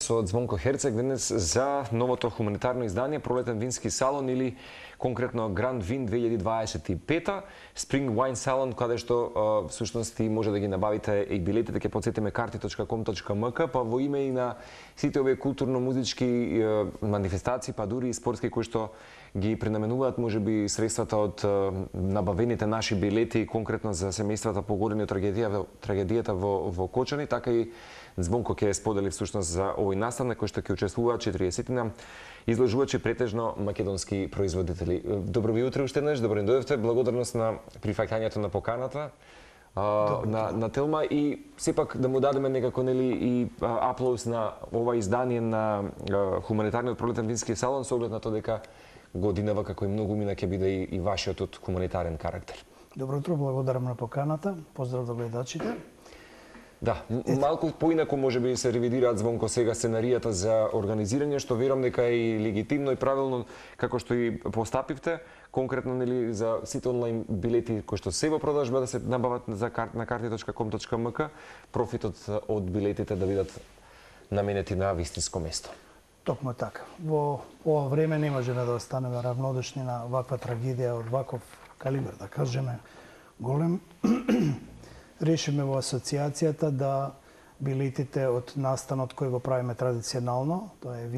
со Звонко Херцег денес за новото хуманитарно издание Пролетен вински салон или конкретно Grand Vin 2025, Spring Wine Salon, каде што всушност и може да ги набавите и билетите, ќе потсетиме karti.com.mk, па во име и на сите овие културно-музички манифестации, па дури и спортски кои што ги пренаменуваат можеби средствата од набавените наши билети конкретно за семејствата погодени од трагедијата во Кочани, така и Звонко ќе сподели всушност за овој настан на кој што ќе учествуваат 40 изложувачи претежно македонски производители. Добро ви утре уште еднаш, добро дојдовте, благодарност на прифаќањето на поканата на Телма и сепак да му дадеме некако нели и аплауз на ова издание на хуманитарниот Пролетен вински салон со оглед на тоа дека годинава како и многу мина ќе биде и вашиот од хуманитарен карактер. Добро утро, благодарам на поканата. Поздрав до гледачите. Да, малку поинаку можеби се ревидираат Звонко сега сценаријата за организирање, што верувам дека е и легитимно и правилно како што и постапивте, конкретно нели за сите онлайн билети кои што се во продажба да се набават на karti.com.mk, профитот од билетите да бидат наменети на вистинско место. Токму така. Во ова време не можеме да останеме равнодушни на ваква трагедија од ваков калибар, да кажеме, голем. Решиме во асоциацијата да билетите од настанот кој го правиме традиционално, тоа е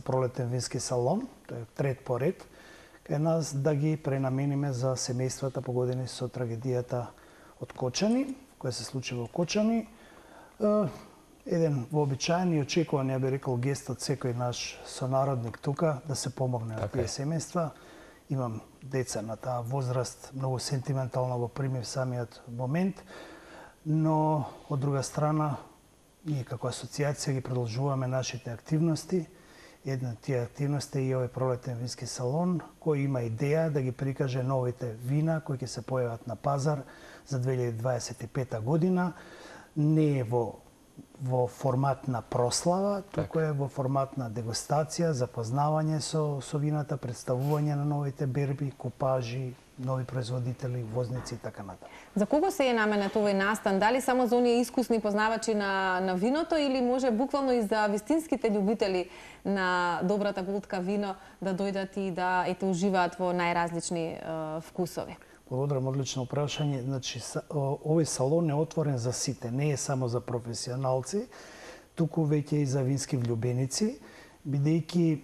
Пролетен вински салон, тоа е трет по ред, кај нас да ги пренамениме за семејствата погодени со трагедијата од Кочани, која се случи во Кочани. Еден вообичаен и очекуван, ја би рекол, гест од секој наш сонародник тука, да се помогне на тие семејства. Имам деца на таа возраст, многу сентиментално го примив самиот момент, но од друга страна, ние како асоциација ги продолжуваме нашите активности. Една од тие активности е и овој Пролетен вински салон, кој има идеја да ги прикаже новите вина кои ќе се појават на пазар за 2025 година. Не е во формат на прослава, туку е во формат на дегустација, запознавање со вината, представување на новите берби, купажи, нови производители, возници и така натаму. За кого се е наменет овој настан? Дали само за оние искусни познавачи на виното или може буквално и за вистинските љубители на добрата глутка вино да дојдат и да уживаат во најразлични вкусови? Благодарам, одлично прашање. Значи, овој салон е отворен за сите, не е само за професионалци, туку веќе и за вински влюбеници, бидејќи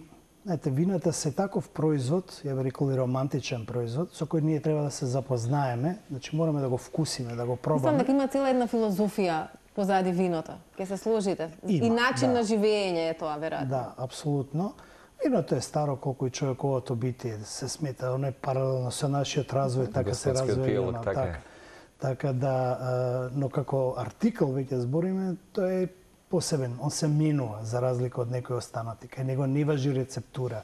вината се таков производ, ја би рекол и романтичен производ, со кој ние треба да се запознаеме, значи мораме да го вкусиме, да го пробаме. Мислам дека има цела една филозофија позади виното. Ке се сложите. И начин на живење е тоа, веројатно. Да, апсолутно. Виното е старо колку и човековото битие, се смета, оно е паралелно со нашиот развој, така се развива. Така да, но како артикл веќе збориме, тоа е посебен, он се менува за разлика од некои останати. Кај него не важи рецептура.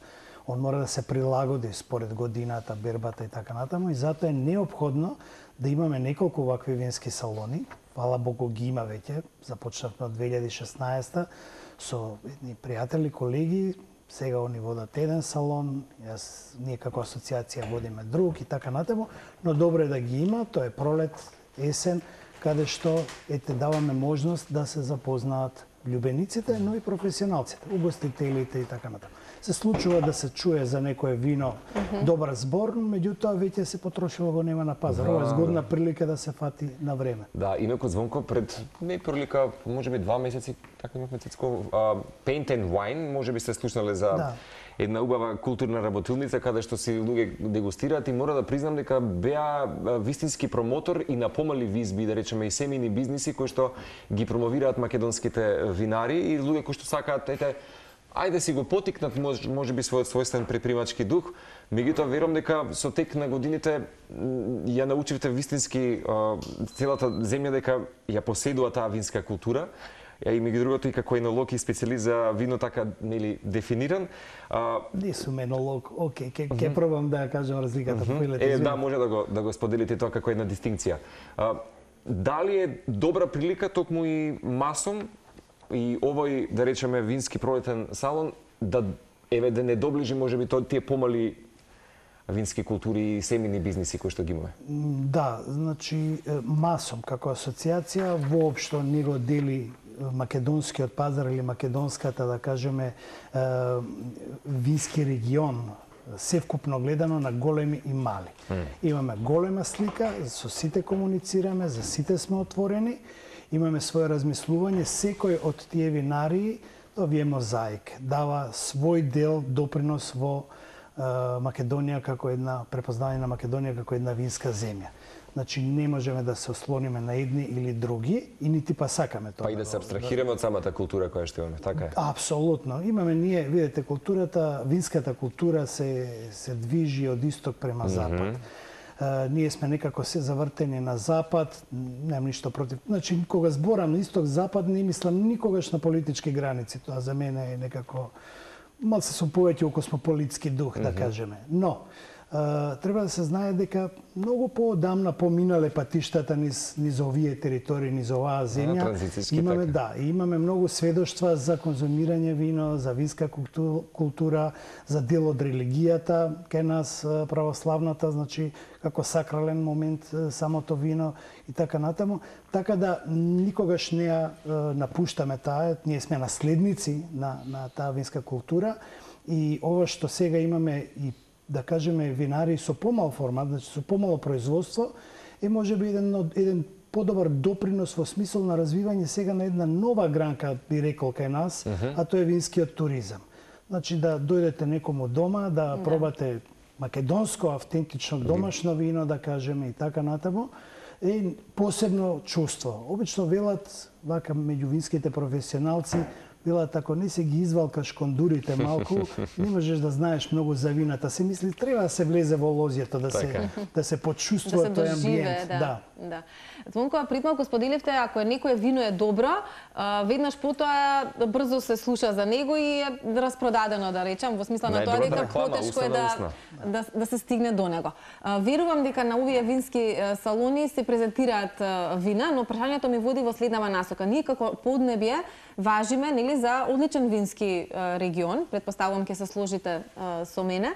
Он мора да се прилагоди според годината, бербата и така натаму, и затоа е неопходно да имаме неколку вакви вински салони. Фала Богу ги има веќе, започнавме од 2016 со едни пријатели, колеги. Сега они водат еден салон, ние како асоциација водиме друг и така натаму, но добро е да ги има, тоа е пролет, есен, каде што даваме можност да се запознаат љубениците, но и професионалците, угостителите и така натаму. Се случува да се чуе за некое вино добар збор, меѓутоа веќе се потрошило, го нема на пазар. Ова е згодна прилика да се фати на време. Да, инаку Звонко пред прилика, можеби 2 месеци, така имавме цицко, Paint and Wine, можеби сте слушнале за една убава културна работилница каде што си луѓе дегустираат и мора да признам дека беа вистински промотор и на помали визби, да речеме и семејни бизниси кои што ги промовираат македонските винари и луѓе кои што сакаат ајде си го потикнат можеби својот својствен предпримачки дух, меѓутоа верувам дека со тек на годините ја научивте вистински целата земја дека ја поседува таа винска култура. И меѓу другото и како енолог и специјалист за вино така нели дефиниран. Не сум енолог, окей, ќе пробам да ја кажам разликата. Да, може да го споделите тоа како една дистинкција. Дали е добра прилика токму и масом и овој, да речеме, вински пролетен салон да не доближи можеби тие помали вински култури и семејни бизниси кои што ги имаме? Да, значи масом како асоциација воопшто не го дели македонскиот пазар или македонската, да кажеме, вински регион, севкупно гледано на големи и мали. Имаме голема слика, со сите комуницираме, за сите сме отворени, имаме своје размислување, секој од тие винари, овие мозаик, дава свој дел допринос во Македонија како една, препознавање на Македонија како една винска земја. Значи не можеме да се ослониме на едни или други и нити па сакаме тоа. Па и да се абстрахираме од самата култура која што имаме, така е? Апсолутно. Имаме ние, видите, културата, винската култура се движи од исток према запад. Ние сме некако се завртени на запад, немам ништо против. Значи, кога зборам на исток-запад, не мислам никогаш на политички граници. Тоа за мене е некако малце со повеќе космополитски дух, да кажеме. Но, треба да се знае дека многу поодамна поминале патиштата низ овие територии, низ оваа земја. Имаме, да, имаме многу сведоштва за конзумирање вино, за винска култура, за дел од религијата кај нас православната, значи како сакрален момент самото вино и така натаму. Така да никогаш не ја напуштаме таа, ние сме наследници на таа винска култура и ова што сега имаме и да кажеме винари со помал формат, значи со помало производство, е можеби еден подобар допринос во смисол на развивање сега на една нова гранка, би рекол, кај нас, а тоа е винскиот туризам. Значи да дојдете некому дома, да пробате македонско, автентично, домашно вино, да кажеме, и така натаму, е посебно чувство. Обично велат, вака меѓу винските професионалци, велат, ако не се ги извалкаш кондурите малку, не можеш да знаеш многу за вината. Се мисли, треба да се влезе во лозјето, да се почувствува тој амбиент. Да. Звонко, притмалку споделивте, ако некое вино е добро, веднаш потоа брзо се слуша за него и е распродадено, да речам, во смисла на тоа дека потешко е да се стигне до него. Верувам дека на овие вински салони се презентираат вина, но прашањето ми води во следнава насока. Ние како Поднебје важиме, нели, за одличен вински регион, предпоставувам ќе се сложите со мене.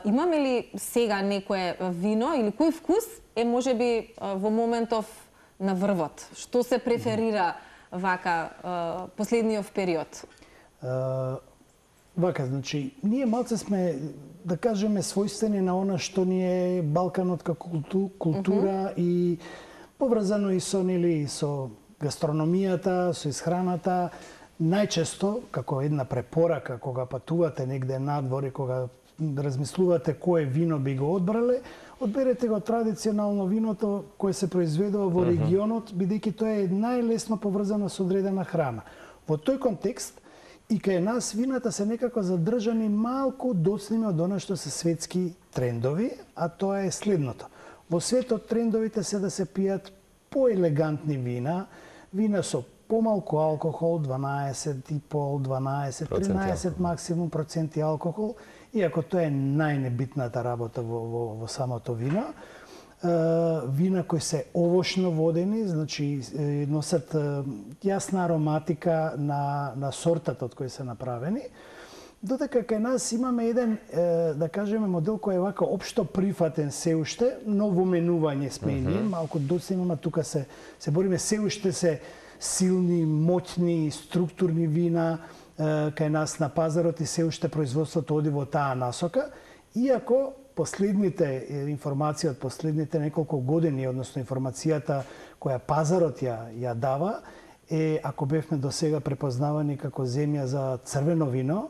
Имаме ли сега некое вино или кој вкус е можеби во моментов на врвот? Што се преферира вака последниот период? Вака, значи, ние малце сме, да кажеме, својствени на она што ни е Балканот како култура и поврзано и со, нели, со гастрономијата, со исхраната. Најчесто, како една препорака, кога патувате негде надвор и кога размислувате кое вино би го одбрале, одберете го традиционално виното кое се произведува во регионот, бидејќи тоа е најлесно поврзано со одредена храна. Во тој контекст, и кај нас вината се некако задржани малку доцними од она што се светски трендови, а тоа е следното. Во светот трендовите се да се пијат поелегантни вина, вина со помалку алкохол, 12,5, 12, 13 максимум проценти алкохол, иако тоа е најнебитната работа во самото вино. Вина кои се овошно водени, значи носат јасна ароматика на сортата од кој се направени. Додека кај нас имаме еден, да кажеме, модел кој е вака општо прифатен се уште, ново менување сме и ние, малку доцнема, тука се бориме, се уште се силни, моќни, структурни вина кај нас на пазарот и се уште производството оди во таа насока, иако последните информации од последните неколку години, односно информацијата која пазарот ја дава, ако бевме до сега препознавани како земја за црвено вино,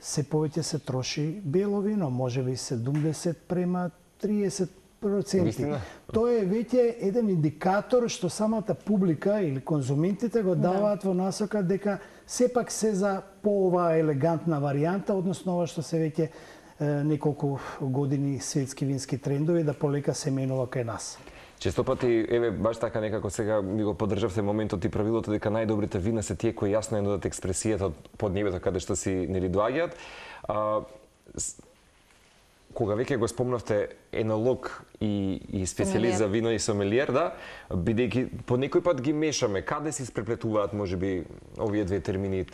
се повеќе се троши бело вино, можеби 70 према 30%. Тоа е веќе еден индикатор што самата публика или конзументите го даваат во насока дека сепак се за по-оваа елегантна варијанта, односно ова што се веќе неколку години светски вински трендови да полека се менува кај нас. Често пати, еве, баш така некако сега ми го поддржавте моментот и правилото дека најдобрите вина се тие кои јасно ја нудат експресијата од Поднебјето каде што си нели доаѓаат. кога веќе го спомнавте енолог и специјалист за вино и сомелиер, да, бидејќи по некој пат ги мешаме, каде се испреплетуваат можеби овие две термини,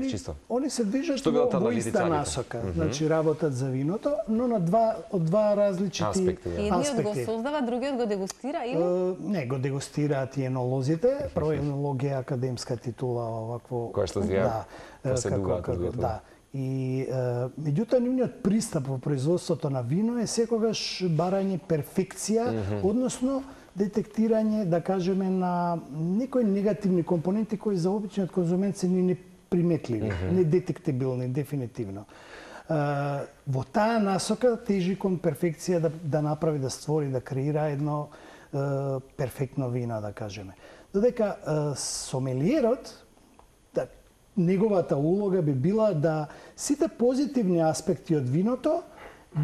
чисто? Они се движат во иста насока, значи работат за виното, но на од два различити аспекти. Едниот го создава, другиот го дегустира или? Не, го дегустираат и енолозите. Прво енолог е академска титула овакво. Која што ја поседуваат од двете. Да. И меѓутоа нивниот пристап во производството на вино е секогаш барање перфекција, односно детектирање, да кажеме, на некои негативни компоненти кои за обичниот конзумент се неприметливи, недетектибилни дефинитивно. Во таа насока тежи кон перфекција да направи, да створи, да креира едно перфектно вино, да кажеме. Додека сомелиерот, неговата улога би била да сите позитивни аспекти од виното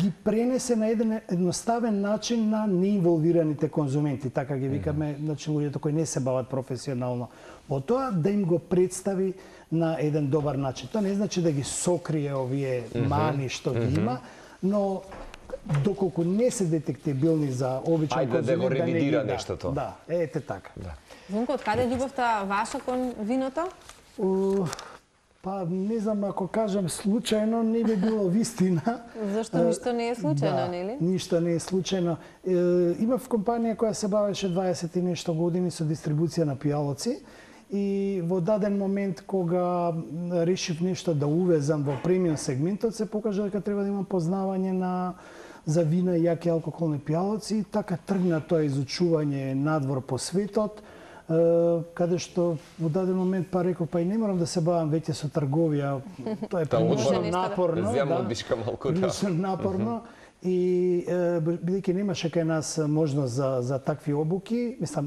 ги пренесе на еден едноставен начин на неинволвираните конзументи, така ги викаме, значи луѓето кои не се бават професионално во тоа, да им го представи на еден добар начин. Тоа не значи да ги сокрие овие мани што ги има, но доколку не се детектибилни за обичен конзумент, да го ревидира нештото. Да, ете така. Звонко, од каде љубовта ваша кон виното? Па не знам, ако кажам случајно, не би било вистина. Зашто ништо не е случајно, нели? Ништо не е случајно. Имав компанија која се бавеше 20 и нешто години со дистрибуција на пијалоци и во даден момент кога решив нешто да увезам во премиум сегментот, се покажа дека треба да имам познавање за вина и јаки алкохолни пијалоци и така тргна тоа изучување надвор по светот, каде што во даден момент па реков, па и не морам да се бавам веќе со трговија, тоа е прилично напорно, прилично напорно и бидејќи немаше кај нас можност за такви обуки, мислам,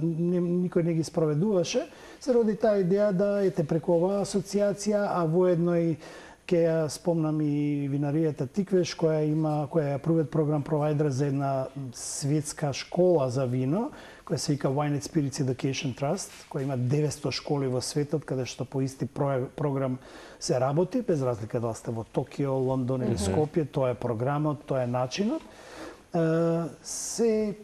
никој не ги спроведуваше, се роди таа идеја да ете преку оваа асоциација, а воедно и ќе ја спомнам и винаријата Тиквеш, која ја Pruvit програм провайдер за една светска школа за вино, која се вика Wine and Spirits Education Trust, која има 900 школи во светот, каде што по исти програм се работи, без разлика дали сте во Токио, Лондон или Скопје, тоа е програмот, тоа е начинот. Се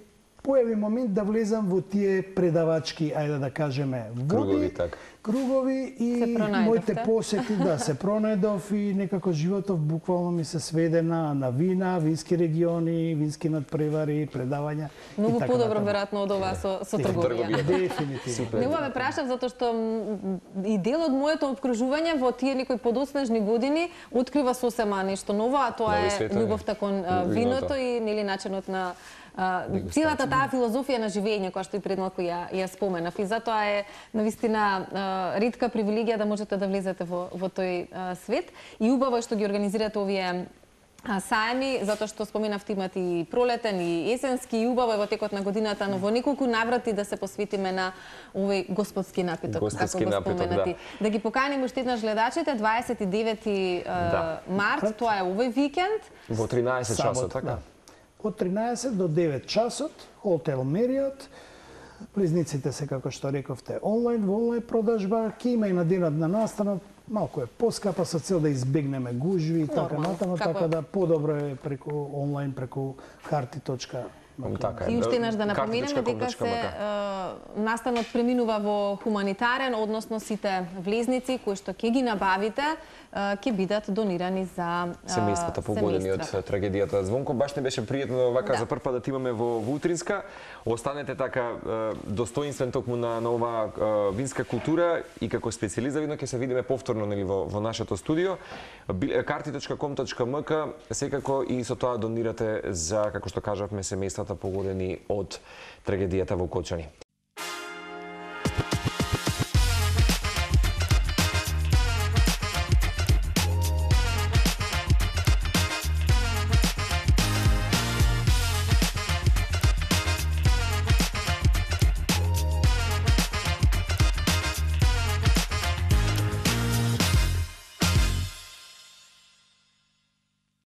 појави момент да влезам во тие предавачки, ајде да кажеме, води, кругови и моите посети, да, се пронајдов и некако животов буквално ми се сведе на вина, вински региони, вински надпревари, предавања. Многу подобро веројатно од ова со трговија. Дефинитивно. Него ме прашав затоа што и дел од моето обкружување во тие некои подоцнежни години открива сосема нешто ново, а тоа е љубовта кон виното и нели начинот на целата таа филозофија на живење која што и пред малку ја споменав и затоа е навистина ретка привилегија да можете да влезете во тој свет и убаво е што ги организирате овие саеми, затоа што споменавте имате и пролетен и есенски и убаво е во текот на годината, но во неколку наврати да се посветиме на овој господски напиток, како го споменати. Да ги поканим уште еднаш гледачите, 29 март, тоа е овој викенд. Во 13 часот, така? Од 13 до 9 часот, Хотел Мериот, влезниците се, како што рековте, онлайн, во онлайн продажба, ќе има и на денот на настанот, малку е поскапа со цел да избегнеме гужви и така натаму, така да подобро е преку онлайн, преку карти.com. И уште еднаш да напоменеме дека се настанот преминува во хуманитарен, односно сите влезници кои што ќе ги набавите ќе бидат донирани за семејствата погодени од трагедијата. Звонко, баш не беше пријатно вака за прв пат да ти имаме во утринска. Останете така достоинствен токму на оваа винска култура и како специјалист за вино ќе се видиме повторно нели во нашето студио. Karti.com.mk секако и со тоа донирате за, како што кажавме, семејствата погодени од трагедијата во Кочани.